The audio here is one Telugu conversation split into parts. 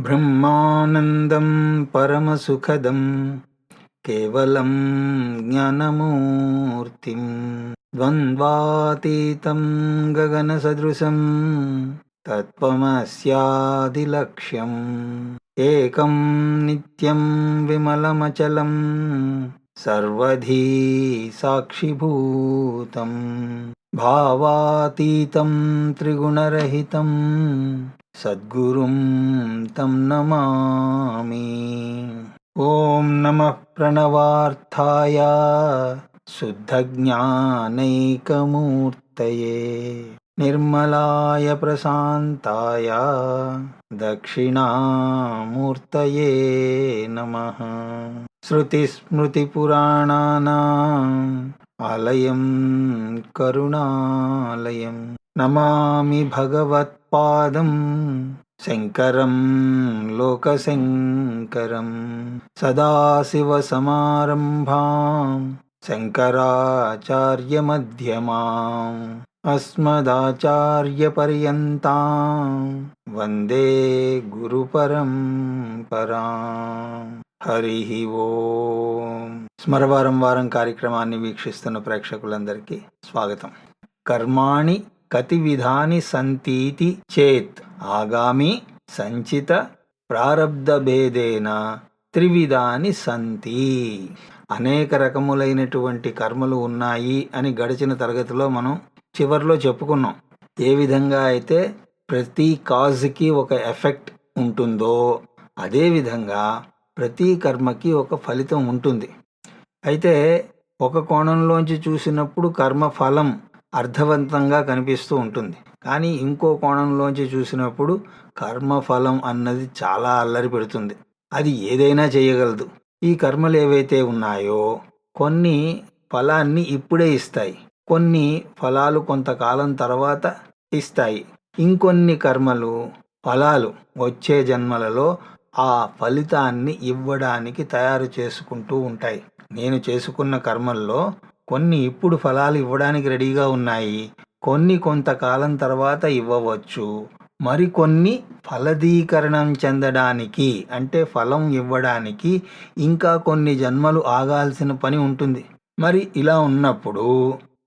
బ్రహ్మానందం పరమసుఖదం కేవలం జ్ఞానమూర్తిం ద్వంద్వాతీతం గగనసదృశం తత్వమస్యాదిలక్ష్యం ఏకం నిత్యం విమలమచలం సర్వధీ సాక్షిభూతం భావాతీతం త్రిగుణరహితం సద్గురుం తం నమామి. ఓం నమః ప్రణవార్థాయ శుద్ధజ్ఞానైకమూర్తయే నిర్మలాయ ప్రశాంతాయ దక్షిణామూర్తయే నమః. శృతిస్మృతిపురాణానాం ఆలయం కరుణాలయం నమామి భగవత్పాదం శంకరం లోకశంకరం. సదాశివసమారంభాం శంకరాచార్యమధ్యమాం అస్మదాచార్యపర్యంతాం వందే గురుపరంపరాం. హరి ఓం. స్మరవారం వారం కార్యక్రమాన్ని వీక్షిస్తున్న ప్రేక్షకులందరికీ స్వాగతం. కర్మాణి కతి విధాని సంతీతి చేత్ ఆగామి సంచిత ప్రారబ్ధ భేదేన త్రివిధాని సంతి. అనేక రకములైనటువంటి కర్మలు ఉన్నాయి అని గడిచిన తరగతిలో మనం చివరిలో చెప్పుకున్నాం. ఏ విధంగా అయితే ప్రతి కాజ్కి ఒక ఎఫెక్ట్ ఉంటుందో అదేవిధంగా ప్రతి కర్మకి ఒక ఫలితం ఉంటుంది. అయితే ఒక కోణంలోంచి చూసినప్పుడు కర్మ ఫలం అర్థవంతంగా కనిపిస్తూ ఉంటుంది, కానీ ఇంకో కోణంలోంచి చూసినప్పుడు కర్మఫలం అన్నది చాలా అల్లరి పెడుతుంది. అది ఏదైనా చేయగలదు. ఈ కర్మలు ఏవైతే ఉన్నాయో కొన్ని ఫలాన్ని ఇప్పుడే ఇస్తాయి, కొన్ని ఫలాలు కొంతకాలం తర్వాత ఇస్తాయి, ఇంకొన్ని కర్మలు ఫలాలు వచ్చే జన్మలలో ఆ ఫలితాన్ని ఇవ్వడానికి తయారు చేసుకుంటూ ఉంటాయి. నేను చేసుకున్న కర్మల్లో కొన్ని ఇప్పుడు ఫలాలు ఇవ్వడానికి రెడీగా ఉన్నాయి, కొన్ని కొంతకాలం తర్వాత ఇవ్వవచ్చు, మరికొన్ని ఫలదీకరణం చెందడానికి అంటే ఫలం ఇవ్వడానికి ఇంకా కొన్ని జన్మలు ఆగాల్సిన పని ఉంటుంది. మరి ఇలా ఉన్నప్పుడు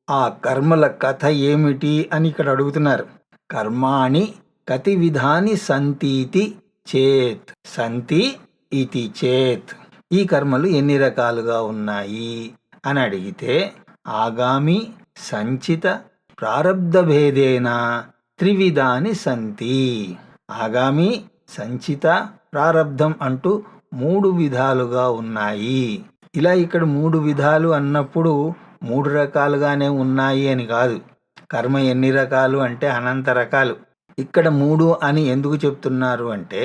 ఆ కర్మల కథ ఏమిటి అని ఇక్కడ అడుగుతున్నారు. కర్మాణి కతి విధాని సంతీతి చేత్. సంతి ఇతి చేత్. ఈ కర్మలు ఎన్ని రకాలుగా ఉన్నాయి అని అడిగితే ఆగామి సంచిత ప్రారబ్ధ భేదేన త్రివిధాని సంతి. ఆగామి సంచిత ప్రారబ్ధం అంటూ 3 విధాలుగా ఉన్నాయి. ఇలా ఇక్కడ 3 విధాలు అన్నప్పుడు 3 రకాలుగానే ఉన్నాయి అని కాదు. కర్మ ఎన్ని రకాలు అంటే అనంత రకాలు. ఇక్కడ 3 అని ఎందుకు చెప్తున్నారు అంటే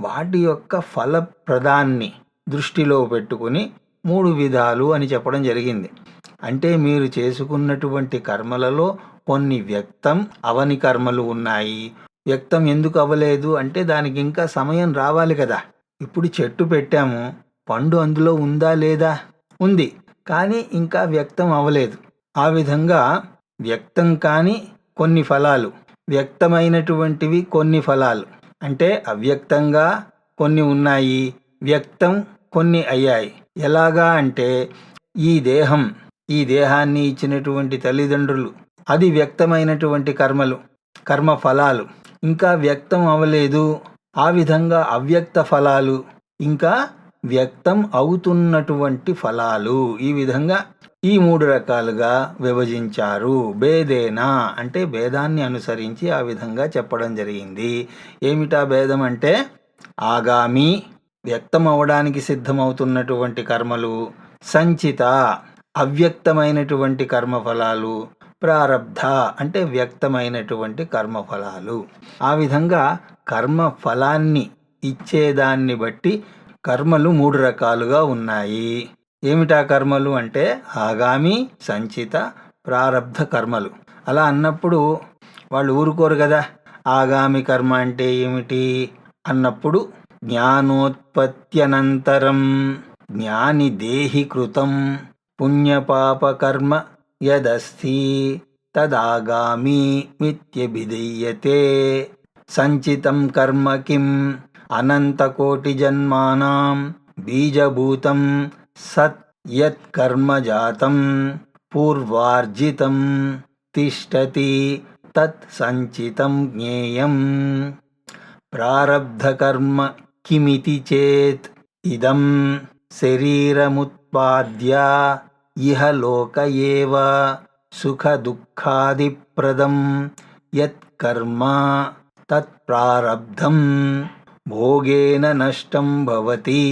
వాటి యొక్క ఫలప్రదాన్ని దృష్టిలో పెట్టుకుని 3 విధాలు అని చెప్పడం జరిగింది. అంటే మీరు చేసుకున్నటువంటి కర్మలలో కొన్ని వ్యక్తం అవని కర్మలు ఉన్నాయి. వ్యక్తం ఎందుకు అవ్వలేదు అంటే దానికి ఇంకా సమయం రావాలి కదా. ఇప్పుడు చెట్టు పెట్టాము, పండు అందులో ఉందా లేదా? ఉంది, కానీ ఇంకా వ్యక్తం అవ్వలేదు. ఆ విధంగా వ్యక్తం కాని కొన్ని ఫలాలు, వ్యక్తమైనటువంటివి కొన్ని ఫలాలు, అంటే అవ్యక్తంగా కొన్ని ఉన్నాయి, వ్యక్తం కొన్ని అయ్యాయి. ఎలాగా అంటే ఈ దేహాన్ని ఇచ్చినటువంటి తల్లిదండ్రులు, అది వ్యక్తమైనటువంటి కర్మలు, కర్మ ఫలాలు. ఇంకా వ్యక్తం అవ్వలేదు, ఆ విధంగా అవ్యక్త ఫలాలు, ఇంకా వ్యక్తం అవుతున్నటువంటి ఫలాలు. ఈ విధంగా ఈ 3 రకాలుగా విభజించారు. భేదేనా అంటే భేదాన్ని అనుసరించి ఆ విధంగా చెప్పడం జరిగింది. ఏమిటా భేదం అంటే ఆగామి వ్యక్తం అవడానికి సిద్ధమవుతున్నటువంటి కర్మలు, సంచిత అవ్యక్తమైనటువంటి కర్మఫలాలు, ప్రారబ్ధ అంటే వ్యక్తమైనటువంటి కర్మఫలాలు. ఆ విధంగా కర్మఫలాన్ని ఇచ్చేదాన్ని బట్టి కర్మలు 3 రకాలుగా ఉన్నాయి. ఏమిటా కర్మలు అంటే ఆగామి సంచిత ప్రారబ్ధ కర్మలు. అలా అన్నప్పుడు వాళ్ళు ఊరుకోరు కదా. ఆగామి కర్మ అంటే ఏమిటి అన్నప్పుడు జ్ఞానోత్పత్త్యనంతరం జ్ఞాని దేహి కృతం పుణ్యపాపకర్మ యదస్తి తదాగామి మిత్యభిధీయతే. సంచితం కర్మ కిం అనంతకోటి జన్మానాం బీజభూతం సత్ యత్ కర్మ జాతం పూర్వార్జితం తిష్టతి తత్ సంచితం జ్ఞేయం. ప్రారబ్ధకర్మ కిమితి చేత్ ఇదం శరీరముత్పాద్య ఇహ లోక ఏవ సుఖ దుఃఖాదిప్రదం యత్ కర్మ తత్ ప్రారబ్ధం భోగేన నష్టం భవతి.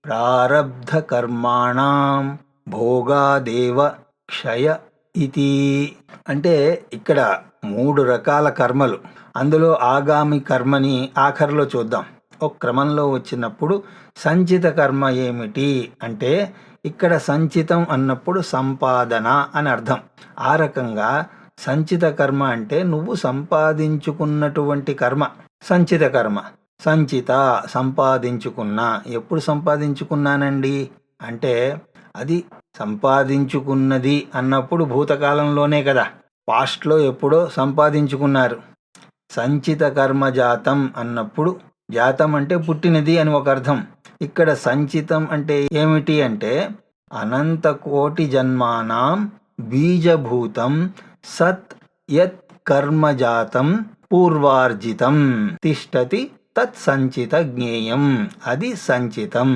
ప్రారబ్ధ కర్మాణం భోగాదేవ క్షయ ఇతి. అంటే ఇక్కడ 3 రకాల కర్మలు, అందులో ఆగామి కర్మని ఆఖరిలో చూద్దాం. ఒక క్రమంలో వచ్చినప్పుడు సంచిత కర్మ ఏమిటి అంటే, ఇక్కడ సంచితం అన్నప్పుడు సంపాదన అని అర్థం. ఆ రకంగా సంచిత కర్మ అంటే నువ్వు సంపాదించుకున్నటువంటి కర్మ సంచిత కర్మ. సంచిత సంపాదించుకున్నా. ఎప్పుడు సంపాదించుకున్నానండి అంటే, అది సంపాదించుకున్నది అన్నప్పుడు భూతకాలంలోనే కదా, పాస్ట్లో ఎప్పుడో సంపాదించుకున్నారు. సంచిత కర్మ జాతం అన్నప్పుడు, జాతం అంటే పుట్టినది అని ఒక అర్థం. ఇక్కడ సంచితం అంటే ఏమిటి అంటే, అనంత కోటి జన్మానాం బీజభూతం సత్ యత్ కర్మ జాతం పూర్వార్జితం తిష్టతి తత్ సంచిత జ్ఞేయం. అది సంచితం.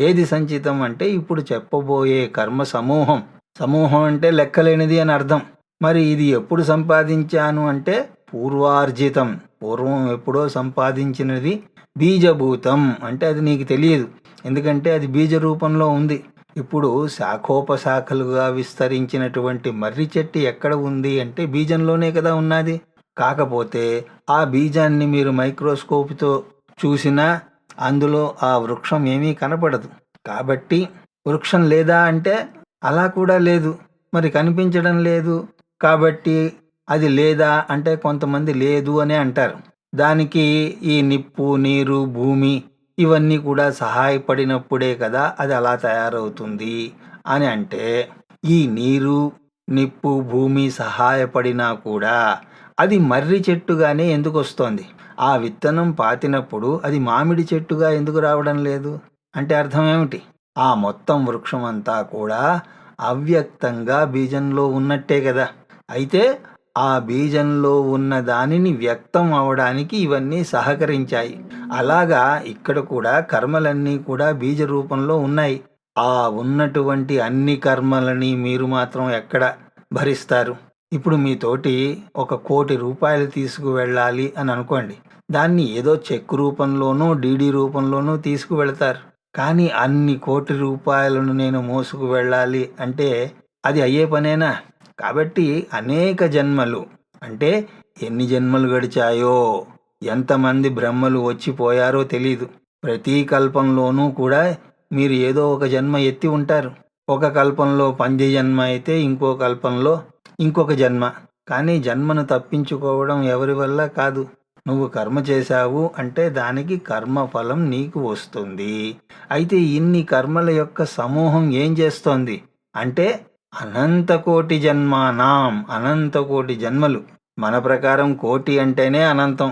ఏది సంచితం అంటే ఇప్పుడు చెప్పబోయే కర్మ సమూహం. సమూహం అంటే లెక్కలేనిది అని అర్థం. మరి ఇది ఎప్పుడు సంపాదించాను అంటే పూర్వార్జితం, పూర్వం ఎప్పుడో సంపాదించినది. బీజభూతం అంటే అది నీకు తెలియదు, ఎందుకంటే అది బీజ రూపంలో ఉంది. ఇప్పుడు శాఖోపశాఖలుగా విస్తరించినటువంటి మర్రి చెట్టు ఎక్కడ ఉంది అంటే బీజంలోనే కదా ఉన్నది. కాకపోతే ఆ బీజాన్ని మీరు మైక్రోస్కోప్తో చూసినా అందులో ఆ వృక్షం ఏమీ కనపడదు. కాబట్టి వృక్షం లేదా అంటే అలా కూడా లేదు, మరి కనిపించడం లేదు కాబట్టి అది లేదా అంటే కొంతమంది లేదు అనే అంటారు. దానికి ఈ నిప్పు, నీరు, భూమి ఇవన్నీ కూడా సహాయపడినప్పుడే కదా అది అలా తయారవుతుంది అని అంటే, ఈ నీరు, నిప్పు, భూమి సహాయపడినా కూడా అది మర్రి చెట్టుగానే ఎందుకు వస్తోంది? ఆ విత్తనం పాతినప్పుడు అది మామిడి చెట్టుగా ఎందుకు రావడం లేదు అంటే అర్థం ఏమిటి? ఆ మొత్తం వృక్షం అంతా కూడా అవ్యక్తంగా బీజంలో ఉన్నట్టే కదా. అయితే ఆ బీజంలో ఉన్న దానిని వ్యక్తం అవడానికి ఇవన్నీ సహకరించాయి. అలాగా ఇక్కడ కూడా కర్మలన్నీ కూడా బీజ రూపంలో ఉన్నాయి. ఆ ఉన్నటువంటి అన్ని కర్మలని మీరు మాత్రం ఎక్కడ భరిస్తారు? ఇప్పుడు మీతోటి 1,00,00,000 రూపాయలు తీసుకువెళ్ళాలి అని అనుకోండి. దాన్ని ఏదో చెక్ రూపంలోనూ డీడీ రూపంలోనూ తీసుకువెళ్తారు. కానీ అన్ని కోటి రూపాయలను నేను మోసుకు వెళ్ళాలి అంటే అది అయ్యే పనేనా? కాబట్టి అనేక జన్మలు అంటే ఎన్ని జన్మలు గడిచాయో, ఎంతమంది బ్రహ్మలు వచ్చిపోయారో తెలీదు. ప్రతి కల్పంలోనూ కూడా మీరు ఏదో ఒక జన్మ ఎత్తి ఉంటారు. ఒక కల్పంలో పంది జన్మ అయితే ఇంకో కల్పంలో ఇంకొక జన్మ. కానీ జన్మను తప్పించుకోవడం ఎవరి వల్ల కాదు. నువ్వు కర్మ చేశావు అంటే దానికి కర్మఫలం నీకు వస్తుంది. అయితే ఇన్ని కర్మల యొక్క సమూహం ఏం చేస్తోంది అంటే అనంతకోటి జన్మానాం, అనంతకోటి జన్మలు. మన ప్రకారం కోటి అంటేనే అనంతం,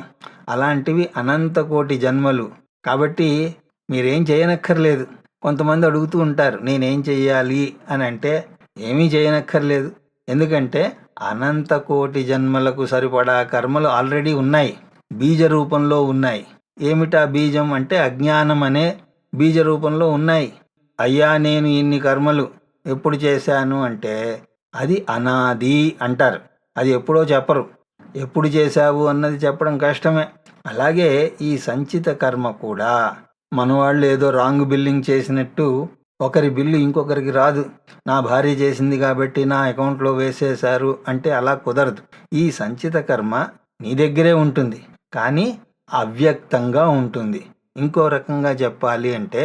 అలాంటివి అనంతకోటి జన్మలు. కాబట్టి మీరేం చేయనక్కర్లేదు. కొంతమంది అడుగుతూ ఉంటారు నేనేం చెయ్యాలి అని అంటే ఏమీ చేయనక్కర్లేదు. ఎందుకంటే అనంతకోటి జన్మలకు సరిపడా కర్మలు ఆల్రెడీ ఉన్నాయి, బీజ రూపంలో ఉన్నాయి. ఏమిటా బీజం అంటే అజ్ఞానం అనే బీజ రూపంలో ఉన్నాయి. అయ్యా నేను ఇన్ని కర్మలు ఎప్పుడు చేశాను అంటే అది అనాది అంటారు. అది ఎప్పుడో చెప్పరు. ఎప్పుడు చేశావు అన్నది చెప్పడం కష్టమే. అలాగే ఈ సంచిత కర్మ కూడా మనవాళ్ళు ఏదో రాంగ్ బిల్లింగ్ చేసినట్టు ఒకరి బిల్లు ఇంకొకరికి రాదు. నా భార్య చేసింది కాబట్టి నా అకౌంట్లో వేసేశారు అంటే అలా కుదరదు. ఈ సంచిత కర్మ నీ దగ్గరే ఉంటుంది, కానీ అవ్యక్తంగా ఉంటుంది. ఇంకో రకంగా చెప్పాలి అంటే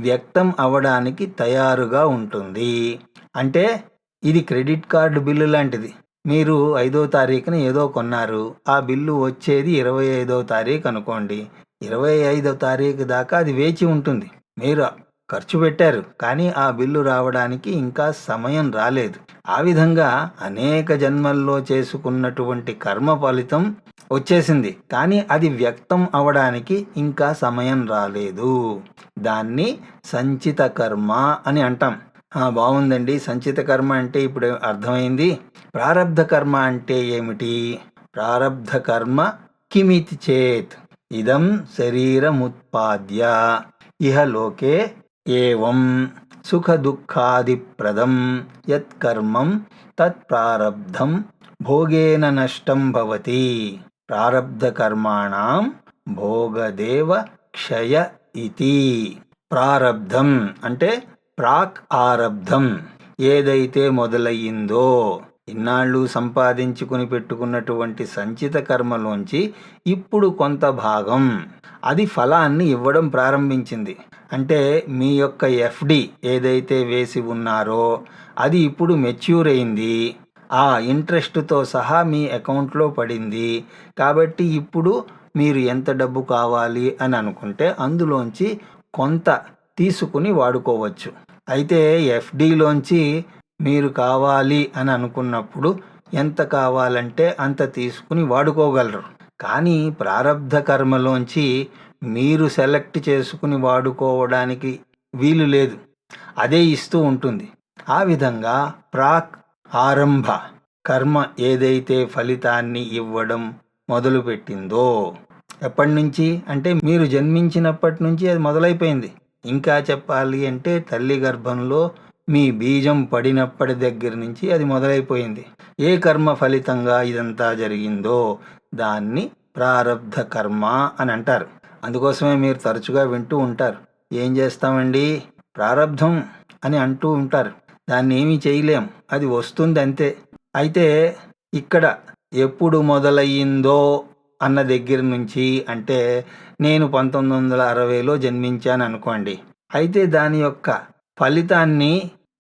వ్యక్తం అవడానికి తయారుగా ఉంటుంది. అంటే ఇది క్రెడిట్ కార్డు బిల్లు లాంటిది. మీరు 5వ తారీఖున ఏదో కొన్నారు, ఆ బిల్లు వచ్చేది 25వ తారీఖు అనుకోండి. 25వ తారీఖు దాకా అది వేచి ఉంటుంది. మీరు ఖర్చు పెట్టారు, కానీ ఆ బిల్లు రావడానికి ఇంకా సమయం రాలేదు. ఆ విధంగా అనేక జన్మల్లో చేసుకున్నటువంటి కర్మ ఫలితం వచ్చేసింది, కానీ అది వ్యక్తం అవడానికి ఇంకా సమయం రాలేదు. దాన్ని సంచిత కర్మ అని అంటాం. బాగుందండి. సంచిత కర్మ అంటే ఇప్పుడు అర్థమైంది. ప్రారబ్ధ కర్మ అంటే ఏమిటి? ప్రారబ్ధ కర్మ కిమితి చేత్ ఇదం శరీరముత్పాద్య ఇహ లోకే ఏవం సుఖ దుఃఖాదిప్రదం యత్కర్మం తత్ప్రారబ్ధం భోగేన నష్టం భవతి. ప్రారబ్ధ కర్మాణం భోగదేవ క్షయ ఇతి. ప్రారబ్ధం అంటే ప్రాక్ ఆరబ్ధం, ఏదైతే మొదలయ్యిందో, ఇన్నాళ్ళు సంపాదించుకుని పెట్టుకున్నటువంటి సంచిత కర్మలోంచి ఇప్పుడు కొంత భాగం అది ఫలాన్ని ఇవ్వడం ప్రారంభించింది. అంటే మీ యొక్క ఎఫ్డి ఏదైతే వేసి ఉన్నారో అది ఇప్పుడు మెచ్యూర్ అయింది, ఆ ఇంట్రెస్ట్తో సహా మీ అకౌంట్లో పడింది. కాబట్టి ఇప్పుడు మీరు ఎంత డబ్బు కావాలి అని అనుకుంటే అందులోంచి కొంత తీసుకుని వాడుకోవచ్చు. అయితే ఎఫ్డిలోంచి మీరు కావాలి అని అనుకున్నప్పుడు ఎంత కావాలంటే అంత తీసుకుని వాడుకోగలరు. కానీ ప్రారబ్ధ కర్మలోంచి మీరు సెలెక్ట్ చేసుకుని వాడుకోవడానికి వీలు లేదు, అదే ఇస్తూ ఉంటుంది. ఆ విధంగా ప్రాక్ ఆరంభ కర్మ ఏదైతే ఫలితాన్ని ఇవ్వడం మొదలుపెట్టిందో, ఎప్పటి నుంచి అంటే మీరు జన్మించినప్పటి నుంచి అది మొదలైపోయింది. ఇంకా చెప్పాలి అంటే తల్లి గర్భంలో మీ బీజం పడినప్పటి దగ్గర నుంచి అది మొదలైపోయింది. ఏ కర్మ ఫలితంగా ఇదంతా జరిగిందో దాన్ని ప్రారబ్ధ కర్మ అని అంటారు. అందుకోసమే మీరు తరచుగా వింటూ ఉంటారు, ఏం చేస్తామండి ప్రారబ్ధం అని అంటూ ఉంటారు. దాన్ని ఏమీ చేయలేం, అది వస్తుంది అంతే. అయితే ఇక్కడ ఎప్పుడు మొదలయ్యిందో అన్న దగ్గర నుంచి అంటే నేను 1960లో జన్మించాను అనుకోండి. అయితే దాని యొక్క ఫలితాన్ని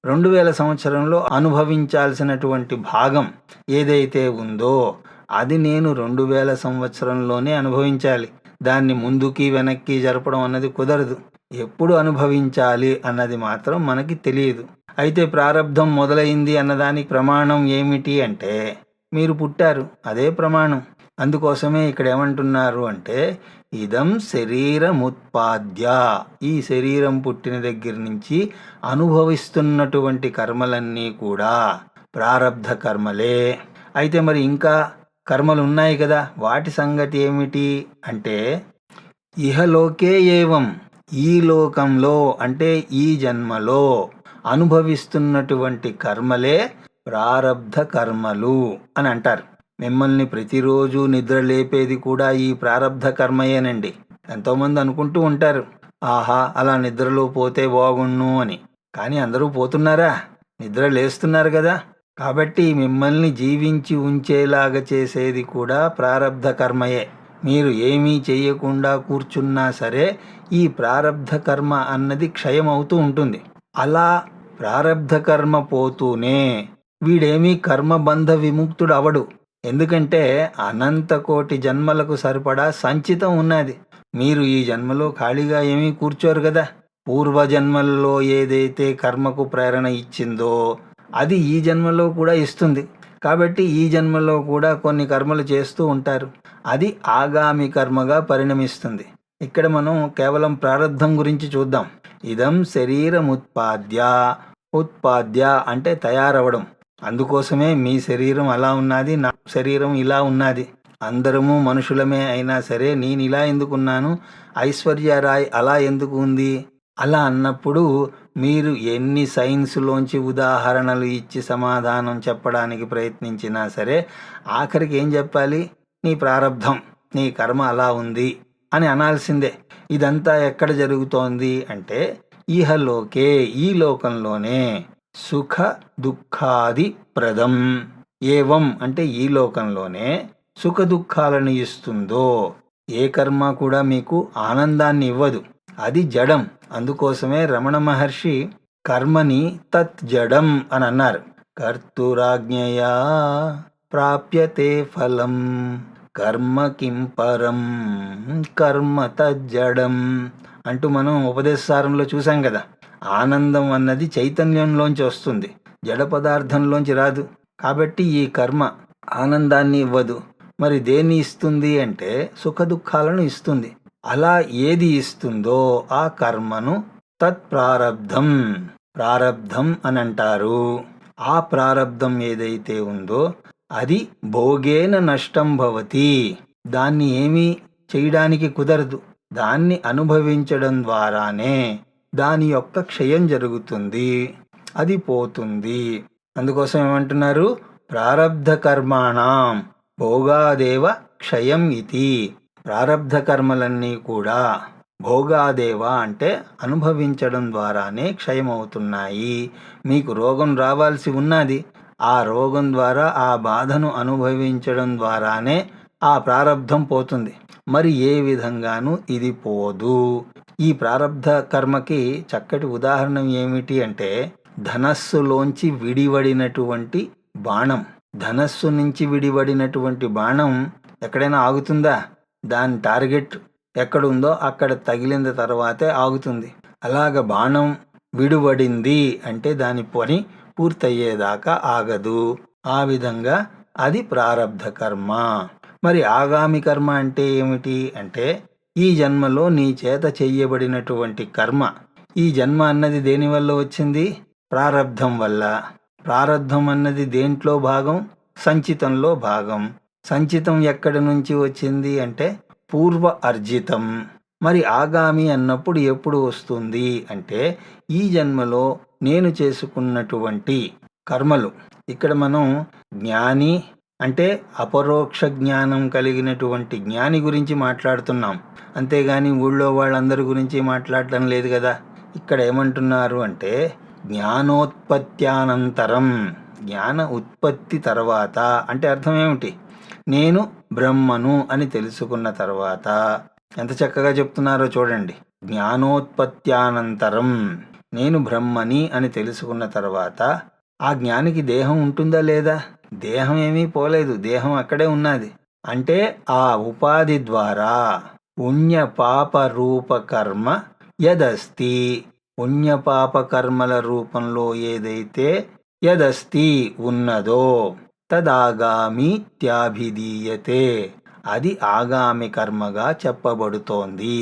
2000 సంవత్సరంలో అనుభవించాల్సినటువంటి భాగం ఏదైతే ఉందో అది నేను 2000 సంవత్సరంలోనే అనుభవించాలి. దాన్ని ముందుకి వెనక్కి జరపడం అన్నది కుదరదు. ఎప్పుడు అనుభవించాలి అన్నది మాత్రం మనకి తెలియదు. అయితే ప్రారబ్ధం మొదలైంది అన్నదానికి ప్రమాణం ఏమిటి అంటే మీరు పుట్టారు, అదే ప్రమాణం. అందుకోసమే ఇక్కడ ఏమంటున్నారు అంటే ఇదం శరీరముత్పాద్య, ఈ శరీరం పుట్టిన దగ్గర నుంచి అనుభవిస్తున్నటువంటి కర్మలన్నీ కూడా ప్రారబ్ధ కర్మలే. అయితే మరి ఇంకా కర్మలు ఉన్నాయి కదా, వాటి సంగతి ఏమిటి అంటే ఇహలోకే ఏవం, ఈ లోకంలో అంటే ఈ జన్మలో అనుభవిస్తున్నటువంటి కర్మలే ప్రారబ్ధ కర్మలు అని అంటారు. మిమ్మల్ని ప్రతిరోజు నిద్ర లేపేది కూడా ఈ ప్రారబ్ధ కర్మయేనండి. ఎంతోమంది అనుకుంటూ ఉంటారు, ఆహా అలా నిద్రలో పోతే బాగుండు అని. కానీ అందరూ పోతున్నారా? నిద్ర లేస్తున్నారు కదా. కాబట్టి మిమ్మల్ని జీవించి ఉంచేలాగా చేసేది కూడా ప్రారబ్ధ కర్మయే. మీరు ఏమీ చేయకుండా కూర్చున్నా సరే ఈ ప్రారబ్ధ కర్మ అన్నది క్షయం అవుతూ ఉంటుంది. అలా ప్రారబ్ధ కర్మ పోతూనే వీడేమీ కర్మబంధ విముక్తుడు అవడు. ఎందుకంటే అనంత కోటి జన్మలకు సరిపడా సంచితం ఉన్నది. మీరు ఈ జన్మలో ఖాళీగా ఏమీ కూర్చోరు కదా. పూర్వజన్మల్లో ఏదైతే కర్మకు ప్రేరణ ఇచ్చిందో అది ఈ జన్మలో కూడా ఇస్తుంది. కాబట్టి ఈ జన్మలో కూడా కొన్ని కర్మలు చేస్తూ ఉంటారు, అది ఆగామి కర్మగా పరిణమిస్తుంది. ఇక్కడ మనం కేవలం ప్రారబ్ధం గురించి చూద్దాం. ఇదం శరీరముత్పాద్య, ఉత్పాద్య అంటే తయారవడం. అందుకోసమే మీ శరీరం అలా ఉన్నది, నా శరీరం ఇలా ఉన్నది. అందరము మనుషులమే అయినా సరే నేను ఇలా ఎందుకున్నాను, ఐశ్వర్యరాయ్ అలా ఎందుకు ఉంది అలా అన్నప్పుడు మీరు ఎన్ని సైన్స్లోంచి ఉదాహరణలు ఇచ్చి సమాధానం చెప్పడానికి ప్రయత్నించినా సరే ఆఖరికి ఏం చెప్పాలి? నీ ప్రారబ్ధం, నీ కర్మ అలా ఉంది అని అనాల్సిందే. ఇదంతా ఎక్కడ జరుగుతోంది అంటే ఇహలోకే, ఈ లోకంలోనే. సుఖ దుఃఖాది ప్రదం, ఏవం అంటే ఈ లోకంలోనే సుఖ దుఃఖాలను ఇస్తుందో. ఏ కర్మ కూడా మీకు ఆనందాన్ని ఇవ్వదు, అది జడం. అందుకోసమే రమణ మహర్షి కర్మని తత్ జడం అని అన్నారు. కర్తురాజ్ఞయా ప్రాప్యతే ఫలం కర్మ కిం పరం కర్మ తజ్జడం అంటూ మనం ఉపదేశసారంలో చూసాం కదా. ఆనందం అన్నది చైతన్యంలోంచి వస్తుంది, జడ పదార్థంలోంచి రాదు. కాబట్టి ఈ కర్మ ఆనందాన్ని ఇవ్వదు. మరి దేన్ని ఇస్తుంది అంటే సుఖ దుఃఖాలను ఇస్తుంది. అలా ఏది ఇస్తుందో ఆ కర్మను తత్ప్రారబ్ధం, ప్రారబ్ధం అని అంటారు. ఆ ప్రారబ్ధం ఏదైతే ఉందో అది భోగేన నష్టం భవతి. దాన్ని ఏమీ చేయడానికి కుదరదు. దాన్ని అనుభవించడం ద్వారానే దాని యొక్క క్షయం జరుగుతుంది, అది పోతుంది. అందుకోసం ఏమంటున్నారు? ప్రారబ్ధ కర్మాణం భోగాదేవ క్షయం ఇతి. ప్రారబ్ధ కర్మలన్నీ కూడా భోగాదేవ అంటే అనుభవించడం ద్వారానే క్షయమవుతున్నాయి. మీకు రోగం రావాల్సి ఉన్నది, ఆ రోగం ద్వారా ఆ బాధను అనుభవించడం ద్వారానే ఆ ప్రారబ్ధం పోతుంది. మరి ఏ విధంగానూ ఇది పోదు. ఈ ప్రారబ్ధ కర్మకి చక్కటి ఉదాహరణ ఏమిటి అంటే ధనస్సులోంచి విడివడినటువంటి బాణం. ధనస్సు నుంచి విడివడినటువంటి బాణం ఎక్కడైనా ఆగుతుందా? దాని టార్గెట్ ఎక్కడుందో అక్కడ తగిలిన తర్వాతే ఆగుతుంది. అలాగ బాణం విడివడింది అంటే దాని పని పూర్తయ్యేదాకా ఆగదు. ఆ విధంగా అది ప్రారబ్ధ కర్మ. మరి ఆగామి కర్మ అంటే ఏమిటి అంటే ఈ జన్మలో నీ చేత చెయ్యబడినటువంటి కర్మ. ఈ జన్మ అన్నది దేనివల్ల వచ్చింది? ప్రారబ్ధం వల్ల. ప్రారబ్ధం అన్నది దేంట్లో భాగం? సంచితంలో భాగం. సంచితం ఎక్కడి నుంచి వచ్చింది అంటే పూర్వ అర్జితం. మరి ఆగామి అన్నప్పుడు ఎప్పుడు వస్తుంది అంటే ఈ జన్మలో నేను చేసుకున్నటువంటి కర్మలు. ఇక్కడ మనం జ్ఞాని అంటే అపరోక్ష జ్ఞానం కలిగినటువంటి జ్ఞాని గురించి మాట్లాడుతున్నాం, అంతేగాని ఊళ్ళో వాళ్ళందరి గురించి మాట్లాడటం లేదు కదా. ఇక్కడ ఏమంటున్నారు అంటే జ్ఞానోత్పత్త్యానంతరం, జ్ఞాన ఉత్పత్తి తర్వాత అంటే అర్థం ఏమిటి? నేను బ్రహ్మను అని తెలుసుకున్న తర్వాత ఎంత చక్కగా చెప్తున్నారో చూడండి. జ్ఞానోత్పత్త్యానంతరం, నేను బ్రహ్మని అని తెలుసుకున్న తర్వాత ఆ జ్ఞానికి దేహం ఉంటుందా లేదా? దేహం ఏమీ పోలేదు, దేహం అక్కడే ఉన్నది. అంటే ఆ ఉపాధి ద్వారా పుణ్య పాప రూప కర్మ యదస్తి, పుణ్యపాప కర్మల రూపంలో ఏదైతే యదస్తి ఉన్నదో తదాగామిత్యాభిధీయతే, అది ఆగామి కర్మగా చెప్పబడుతోంది.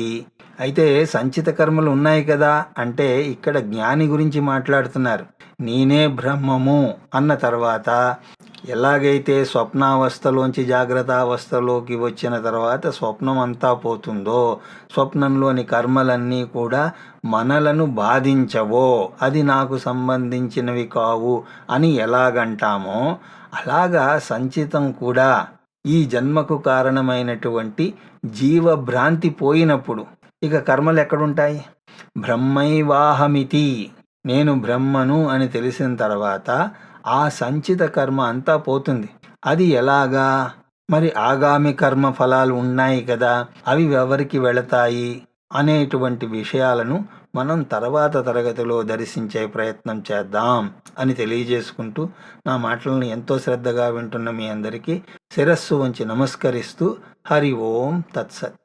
అయితే సంచిత కర్మలు ఉన్నాయి కదా అంటే ఇక్కడ జ్ఞాని గురించి మాట్లాడుతున్నారు. నేనే బ్రహ్మము అన్న తర్వాత ఎలాగైతే స్వప్నావస్థలోంచి జాగ్రత్తావస్థలోకి వచ్చిన తర్వాత స్వప్నం అంతా పోతుందో, స్వప్నంలోని కర్మలన్నీ కూడా మనలను బాధించవో, అది నాకు సంబంధించినవి కావు అని ఎలాగంటామో అలాగా సంచితం కూడా ఈ జన్మకు కారణమైనటువంటి జీవభ్రాంతి పోయినప్పుడు ఇక కర్మలు ఎక్కడుంటాయి? బ్రహ్మైవాహమితి, నేను బ్రహ్మను అని తెలిసిన తర్వాత ఆ సంచిత కర్మ అంతా పోతుంది. అది ఎలాగా? మరి ఆగామి కర్మ ఫలాలు ఉన్నాయి కదా, అవి ఎవరికి వెళతాయి అనేటువంటి విషయాలను మనం తర్వాత తరగతిలో దర్శించే ప్రయత్నం చేద్దాం అని తెలియజేసుకుంటూ నా మాటలను ఎంతో శ్రద్ధగా వింటున్న మీ అందరికీ శిరస్సు వంచి నమస్కరిస్తూ హరి ఓం తత్సత్.